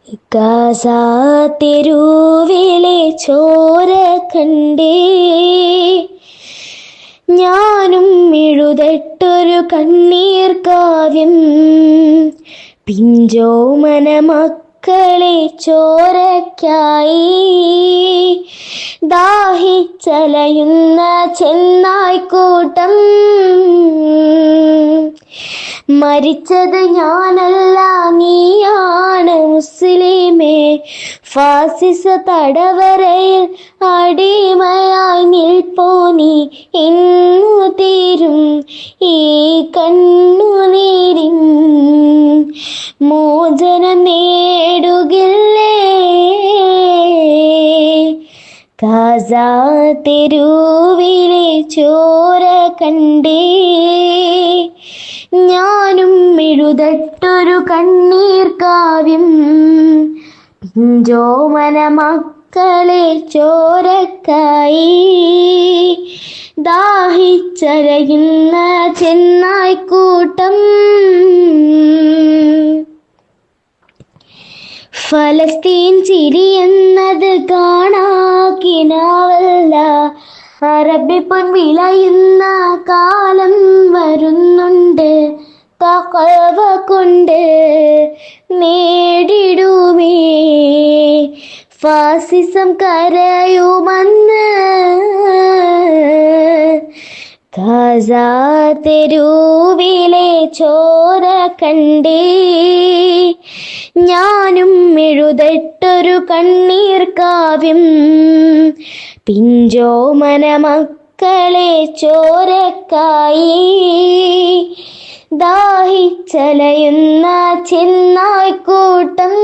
Gaza തെരുവിലെ ചോര കണ്ടേ ഞാനും എഴുതട്ടൊരു കണ്ണീർ കാവ്യം. പിഞ്ചോമന മക്കളെ ചോരയ്ക്കായി ദാഹിച്ചലയുന്ന ചെന്നായ്ക്കൂട്ടം. മരിച്ചത് ഞാനല്ല നീയാണ് മുസ്ലിമേ, ഫാസിസ തടവറയിൽ അടിമയായി നിൽപ്പോ നീ. ഇന്നു തീരും ഈ കണ്ണുനീരിൻ മോചനം നേടുകില്ലേ. ഗാസാ തെരുവിലെ ചോര കണ്ടേ ഞാനും എഴുതട്ടൊരു കണ്ണീർ കാവ്യം. പിഞ്ചോമന മക്കളെ ചോരക്കായി ദാഹിച്ചലയുന്ന ചെന്നായ്ക്കൂട്ടം. ഫലസ്തീൻ ചിരിയെന്നത് കാണാക്കിനാവല്ല, അറബിപ്പൊൻ വിളയുന്ന കാലം വരുന്നുണ്ട്. തഖ്വ കൊണ്ട് നേടിടുമേ ഫാസിസം കരയുമെന്ന്. ഗാസാ തെരുവിലെ ചോര കണ്ടേ ഞാനും എഴുതട്ടൊരു കണ്ണീർ കാവ്യം. പിഞ്ചോമന മക്കളെ ചോരക്കായി ദാഹിച്ചലയുന്ന ചെന്നായ്ക്കൂട്ടം.